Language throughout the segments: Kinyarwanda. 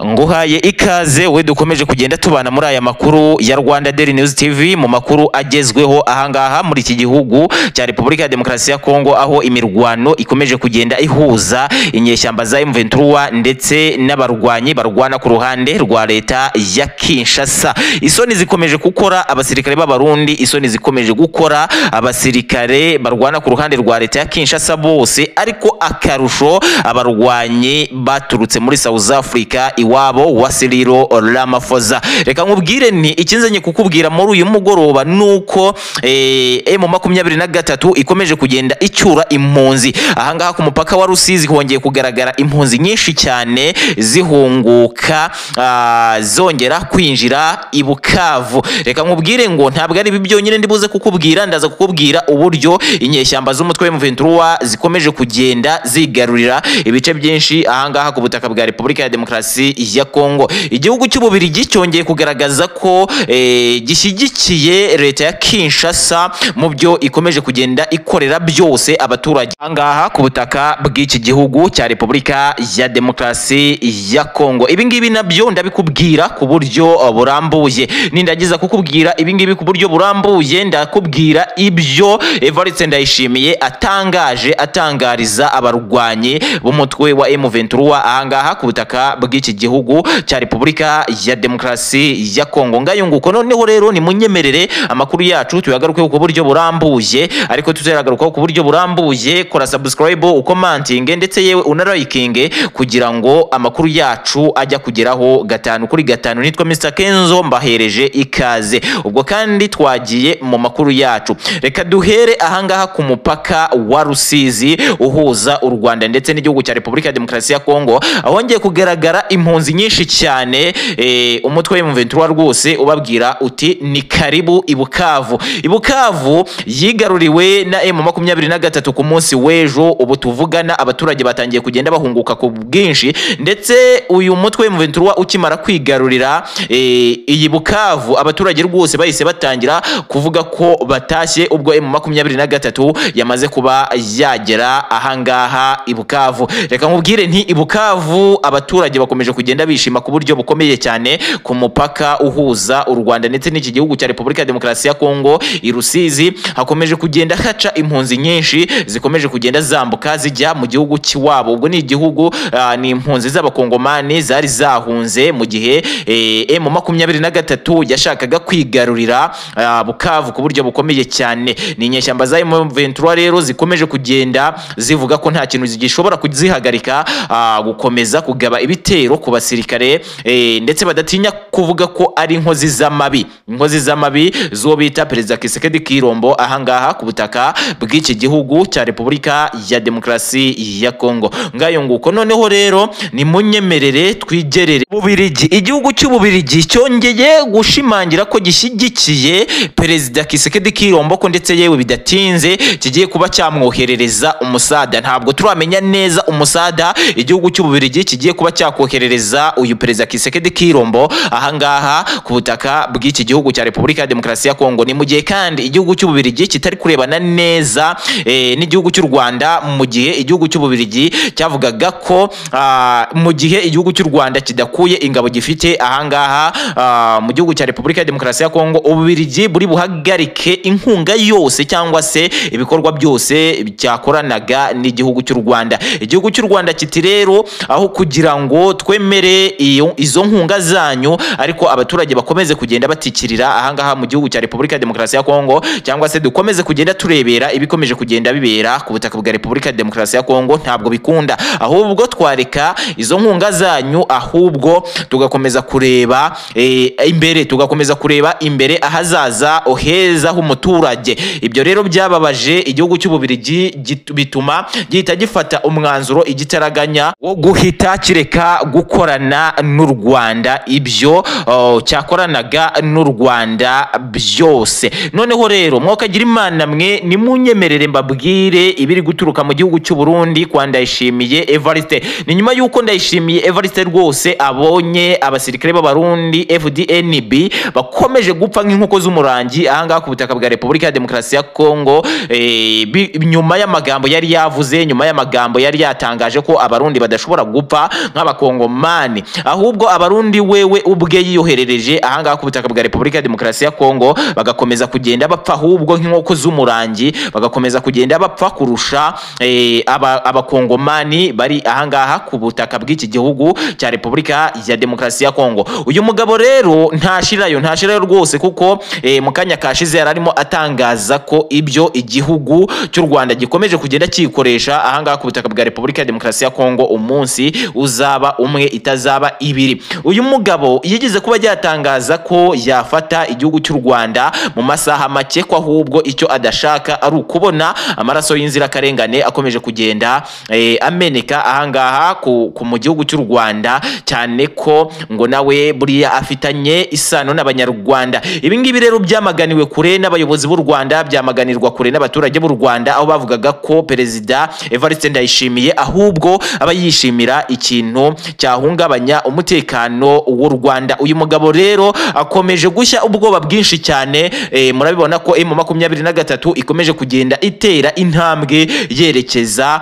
Nguhaye ikaze we dukomeje kugenda tubana muri aya makuru ya Rwanda Daily News TV mu makuru agezweho ahangaha muri iki gihugu cya Repubulika ya Demokarasi ya Kongo, aho imirwano ikomeje kugenda ihuza inyeshyamba za M23 ndetse n'abarwanyi barwana ku ruhande rwa leta ya Kinshasa. Isoni zikomeje gukora abasirikare b'abarundi, isoni zikomeje gukora abasirikare barwana ku ruhande rwa leta ya Kinshasa bose, ariko akarusho abarwanyi baturutse muri South Africa iwabo wa Cyril Ramaphosa. Reka nkubwire ni ikinzanye kukubwira muri uyu mugoroba nuko M23 ikomeje kugenda icyura impunzi. Ahangaha ku mupaka wa Rusizi hongeye kugaragara impunzi nyinshi cyane zihunguka zongera kwinjira i Bukavu. Reka nkubwire ngo ntabwo ari byonyine ndibuze kukubwira, ndaza kukubwira uburyo inyeshyamba z'umutwe wa M23 zikomeje kugenda zigarurira ibice byinshi ahangaha ku butaka bwa Repubulika ya Demokarasi ya Kongo. Igihugu cy'Ububiligi cyongeye kugaragaza ko gishyigikiye leta ya Kinshasa mu byo ikomeje kugenda ikorera byose abaturage ahangaha ku butaka bw'iki gihugu cya Repubulika ya Demokarasi ya Kongo. Ibi ngibi nabyo ndabikubwira ku buryo burambuye. Nindagiza kukubwira ibi ngibi ku buryo burambuye, ndakubwira ibyo Evariste Ndayishimiye atangariza abarwanyi b'umutwe wa M23 ahangaha ku butaka bw'iki gihugu cya Repubulika ya Demokarasi ya Kongo. Ngayo nguko noneho rero ni munyemerere amakuru yacu tuyagaruke ku buryo burambuye, ariko tuzeragaruka ku buryo burambuye. Kora subscribe, ukomantinge ndetse yewe unarayikinge kugira ngo amakuru yacu ajya kugeraho gatanu kuri gatanu. Nitwa Mr Kenzo, mbahereje ikaze. Ubwo kandi twagiye mu makuru yacu. Reka duhere ahangaha ku mupaka wa Rusizi uhuza u Rwanda ndetse n'igihugu cya Repubulika ya Demokarasi ya Kongo, ahongeye kugaragara impunzi nyinshi cyane. Umutwe wa M23 rwose ubabwira uti ni karibu i Bukavu. I Bukavu yigaruriwe na M23 ku munsi w'ejo. Ubu tuvugana abaturage batangiye kugenda bahunguka ku bwinshi, ndetse uyu mutwe wa M23 ukimara kwigarurira iyi Bukavu, abaturage rwose bahise batangira kuvuga ko batashye ubwo M23 yamaze kuba yagera ahangaha i Bukavu. Reka nkubwire nti i Bukavu abaturage bakomeje kugenda bishima ku buryo bukomeye cyane ku mupaka uhuza u Rwanda ndetse n'iki gihugu cya Repubulika ya Demokarasi ya Kongo. I Rusizi hakomeje kugenda haca impunzi nyinshi zikomeje kugenda zambuka zijya mu gihugu cy'iwabo. Ubwo ni igihugu ni impunzi z'abakongomani zari zahunze mu gihe M23 yashakaga kwigarurira Bukavu ku buryo bukomeye cyane. Ni inyeshyamba za M23 rero zikomeje kugenda zivuga ko nta kintu zigishobora kuzihagarika gukomeza kugaba ibitero ku basirikare, ndetse badatinya kuvuga ko ari inkozi z'amabi zo bita Perezida Kisekedi Kirombo ahangaha ku butaka bw'iki gihugu cya Repubulika ya Demokarasi ya Kongo. Ngayo nguko noneho rero ni munyemerere twigerere Bubiligi. Igihugu cy'Ububiligi cyongeye gushimangira ko gishyigikiye Perezida Kisekedi Kirombo ko ndetse yewe bidatinze kigiye kuba cyamwoherereza umusada. Ntabwo turamenya neza umusada igihugu cy'Ububiligi kigiye kuba cyakoherereza uyu Perezida Kisekedi Kirombo ahangaha ku butaka bw'iki gihugu cya Repubulika ya Demokarasi ya Kongo. Ni mu gihe kandi igihugu cy'Ububiligi kitari kurebana neza n'igihugu cy'u Rwanda, mu gihe igihugu cy'Ububiligi cyavugaga ko mu gihe igihugu cy'u Rwanda kidakuye ingabo gifite ahangaha mu gihugu cya Repubulika ya Demokarasi ya Kongo, Ububiligi buri buhagarike inkunga yose cyangwa se ibikorwa byose cyakoranaga n'igihugu cy'u Rwanda. Igihugu cy'u Rwanda kiti rero aho kugira ngo twemere izo nkunga zanyu, ariko abaturage bakomeze kugenda batikirira ahangaha mu gihugu cya Repubulika ya Demokarasi ya Kongo, cyangwa se dukomeze kugenda turebera ibikomeje kugenda bibera ku butaka bwa Repubulika ya Demokarasi ya Kongo, ntabwo bikunda. Ahubwo twareka izo nkunga zanyu, ahubwo tugakomeza kureba imbere ahazaza oheza h'umuturage. Ibyo rero byababaje igihugu cy'Ububiligi bituma gihita gifata umwanzuro igitaraganya wo guhita kireka gukorana n'u Rwanda ibyo cyakoranaga n'u Rwanda byose. Noneho rero mwokagira Imana mwe ni munyemerere mbabwire ibiri guturuka mu gihugu cy'u Burundi kwa Ndayishimiye Evariste. Ni nyuma yuko Ndayishimiye Evariste rwose abonye abasirikare b'abarundi FDNB bakomeje gupfa nk'inkoko z'umurangi ahangaha ku butaka bwa Repubulika ya Demokarasi ya Kongo, nyuma y'amagambo yari yavuze, nyuma y'amagambo yari yatangaje ko abarundi badashobora gupfa nk'abakongomani abakongomani, ahubwo abarundi wewe ubwe yiyoherereje ahangaha ku butaka bwa Repubulika ya Demokarasi ya Kongo, bagakomeza kugenda bapfa ahubwo nk'inkoko z'umurangi, bagakomeza kugenda bapfa kurusha abakongomani bari ahangaha ku butaka bw'iki gihugu cya Repubulika ya Demokarasi ya Kongo. Uyu mugabo rero ntashirayo rwose, kuko mu kanya kashize yararimo atangaza ko ibyo igihugu cy'u Rwanda gikomeje kugenda kikoresha ahangaha ku butaka bwa Repubulika ya Demokarasi ya Kongo umunsi uzaba umwe itazaba ibiri. Uyu mugabo yigeze kuba yatangaza ko yafata igihugu cy'u Rwanda mu masaha make, ko ahubwo icyo adashaka ari ukubona amaraso y'inzirakarengane akomeje kugenda ameneka ahangaha mu gihugu cy'u Rwanda, cyane ko ngo nawe buriya afitanye isano n'abanyarwanda. Ibi ngibi rero byamaganiwe kure n'abayobozi b'u Rwanda, byamaganirwa kure n'abaturage b'u Rwanda, aho bavugaga ko Perezida Evariste Ndayishimiye ahubwo aba yishimira ikintu cyahungabanya umutekano w'u Rwanda. Uyu mugabo rero akomeje gushya ubwoba bwinshi cyane, murabibona ko M23 ikomeje kugenda itera intambwe yerekeza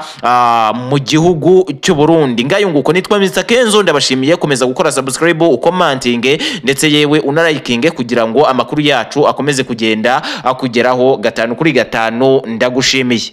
mu gihugu cy'u Burundi. Ngayo nguko nitwa Mr Kenzo, ndabashimiye komeza gukora subscribe, ukomantinge ndetse yewe unarayikinge kugira ngo amakuru yacu akomeze kugenda akugeraho 5 kuri 5. Ndagushimiye.